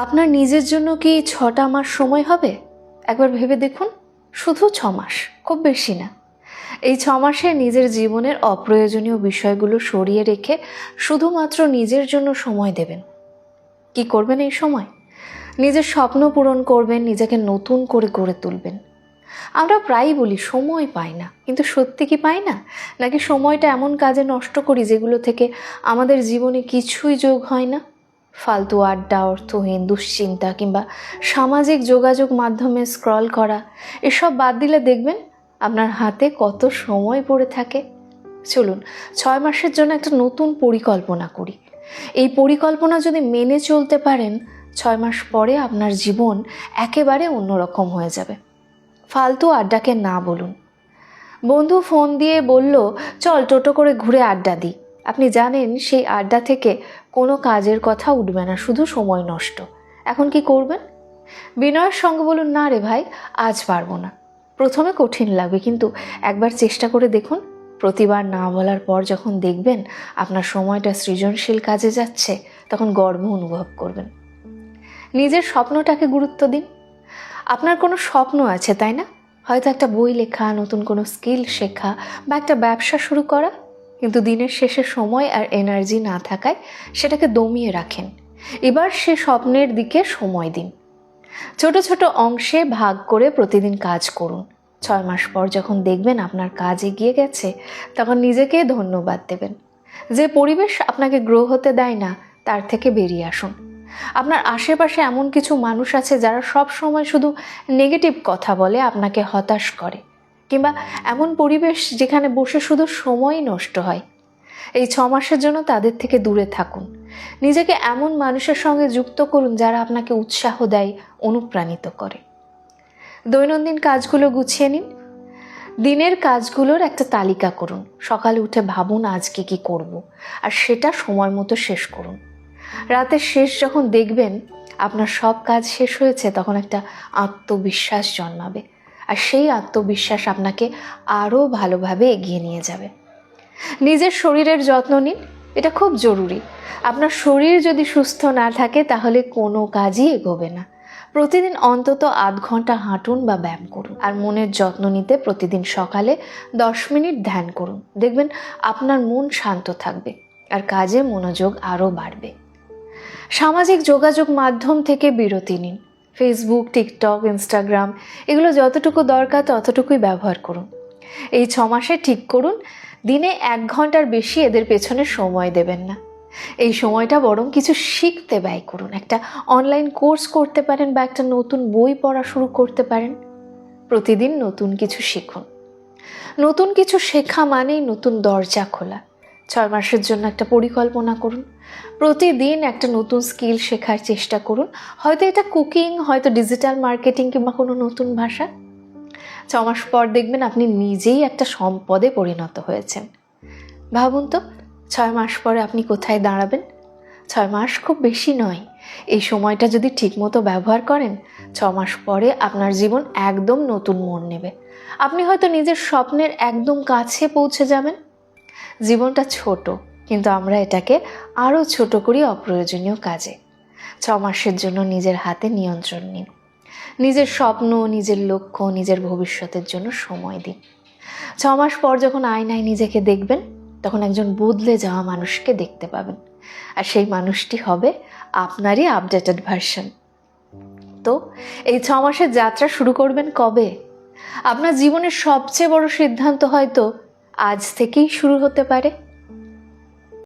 আপনার নিজের জন্য কি ৬টা মাস সময় হবে? একবার ভেবে দেখুন, শুধু ৬ মাস, খুব বেশি না। এই ৬ মাসে নিজের জীবনের অপ্রয়োজনীয় বিষয়গুলো সরিয়ে রেখে শুধুমাত্র নিজের জন্য সময় দেবেন। কি করবেন এই সময়? নিজের স্বপ্ন পূরণ করবেন, নিজেকে নতুন করে গড়ে তুলবেন। আমরা প্রায়ই বলি সময় পাই না, কিন্তু সত্যি কি পাই না? নাকি সময়টা এমন কাজে নষ্ট করি যেগুলো থেকে আমাদের জীবনে কিছুই যোগ হয় না? ফালতু আড্ডা, অর্থহীন দুশ্চিন্তা কিংবা সামাজিক যোগাযোগ মাধ্যমে স্ক্রল করা, এসব বাদ দিলে দেখবেন আপনার হাতে কত সময় পড়ে থাকে। চলুন ৬ মাসের জন্য একটা নতুন পরিকল্পনা করি। এই পরিকল্পনা যদি মেনে চলতে পারেন, ৬ মাস পরে আপনার জীবন একেবারে অন্যরকম হয়ে যাবে। ফালতু আড্ডাকে না বলুন। বন্ধু ফোন দিয়ে বলল, চল টোটো করে ঘুরে আড্ডা দিই। আপনি জানেন সেই আড্ডা থেকে কোনো কাজের কথা উঠবে না, শুধু সময় নষ্ট। এখন কি করবেন? বিনয়ের সঙ্গে বলুন, না রে ভাই, আজ পারবো না। প্রথমে কঠিন লাগবে, কিন্তু একবার চেষ্টা করে দেখুন। প্রতিবার না বলার পর যখন দেখবেন আপনার সময়টা সৃজনশীল কাজে যাচ্ছে, তখন গর্ব অনুভব করবেন। নিজের স্বপ্নটাকে গুরুত্ব দিন। আপনার কোনো স্বপ্ন আছে, তাই না? হয়তো একটা বই লেখা, নতুন কোনো স্কিল শেখা বা একটা ব্যবসা শুরু করা। কিন্তু দিনের শেষে সময় আর এনার্জি না থাকায় সেটাকে দমিয়ে রাখেন। এবার সে স্বপ্নের দিকে সময় দিন। ছোট ছোট অংশে ভাগ করে প্রতিদিন কাজ করুন। ৬ মাস পর যখন দেখবেন আপনার কাজ এগিয়ে গেছে, তখন নিজেকে ধন্যবাদ দেবেন। যে পরিবেশ আপনাকে গ্রো হতে দেয় না, তার থেকে বেরিয়ে আসুন। আপনার আশেপাশে এমন কিছু মানুষ আছে যারা সব সময় শুধু নেগেটিভ কথা বলে, আপনাকে হতাশ করে, কিংবা এমন পরিবেশ যেখানে বসে শুধু সময়ই নষ্ট হয়। এই ৬ মাসের জন্য তাদের থেকে দূরে থাকুন। নিজেকে এমন মানুষের সঙ্গে যুক্ত করুন যারা আপনাকে উৎসাহ দেয়, অনুপ্রাণিত করে। দৈনন্দিন কাজগুলো গুছিয়ে নিন। দিনের কাজগুলোর একটা তালিকা করুন। সকালে উঠে ভাবুন আজকে কি করব, আর সেটা সময় মতো শেষ করুন। রাতের শেষ যখন দেখবেন আপনার সব কাজ শেষ হয়েছে, তখন একটা আত্মবিশ্বাস জন্মাবে, আর সেই আত্মবিশ্বাস আপনাকে আরও ভালোভাবে এগিয়ে নিয়ে যাবে। নিজের শরীরের যত্ন নিন, এটা খুব জরুরি। আপনার শরীর যদি সুস্থ না থাকে, তাহলে কোনো কাজই এগোবে না। প্রতিদিন অন্তত আধ ঘন্টা হাঁটুন বা ব্যায়াম করুন। আর মনের যত্ন নিতে প্রতিদিন সকালে 10 মিনিট ধ্যান করুন। দেখবেন আপনার মন শান্ত থাকবে, আর কাজে মনোযোগ আরও বাড়বে। সামাজিক যোগাযোগ মাধ্যম থেকে বিরতি নিন। ফেসবুক, টিকটক, ইনস্টাগ্রাম, এগুলো যতটুকু দরকার ততটুকুই ব্যবহার করুন। এই ৬ মাসে ঠিক করুন দিনে 1 ঘন্টার বেশি এদের পেছনে সময় দেবেন না। এই সময়টা বরং কিছু শিখতে ব্যয় করুন। একটা অনলাইন কোর্স করতে পারেন বা একটা নতুন বই পড়া শুরু করতে পারেন। প্রতিদিন নতুন কিছু শিখুন। নতুন কিছু শেখা মানেই নতুন দরজা খোলা। ৬ মাসের জন্য একটা পরিকল্পনা করুন। প্রতিদিন একটা নতুন স্কিল শেখার চেষ্টা করুন। হয়তো এটা কুকিং, হয়তো ডিজিটাল মার্কেটিং, কিংবা কোনো নতুন ভাষা। ৬ মাস পর দেখবেন আপনি নিজেই একটা সম্পদে পরিণত হয়েছেন। ভাবুন তো, ৬ মাস পরে আপনি কোথায় দাঁড়াবেন? ৬ মাস খুব বেশি নয়। এই সময়টা যদি ঠিকমতো ব্যবহার করেন, ৬ মাস পরে আপনার জীবন একদম নতুন মোড় নেবে। আপনি হয়তো নিজের স্বপ্নের একদম কাছে পৌঁছে যাবেন। জীবনটা ছোট, কিন্তু আমরা এটাকে আরও ছোট করি অপ্রয়োজনীয় কাজে। ৬ মাসের জন্য নিজের হাতে নিয়ন্ত্রণ নিন। নিজের স্বপ্ন, নিজের লক্ষ্য, নিজের ভবিষ্যতের জন্য সময় দিন। ৬ মাস পর যখন আয়নায় নিজেকে দেখবেন, তখন একজন বদলে যাওয়া মানুষকে দেখতে পাবেন, আর সেই মানুষটি হবে আপনারই আপডেটেড ভার্সন। তো এই ৬ মাসের যাত্রা শুরু করবেন কবে? আপনার জীবনের সবচেয়ে বড় সিদ্ধান্ত হয়তো আজ থেকেই শুরু হতে পারে।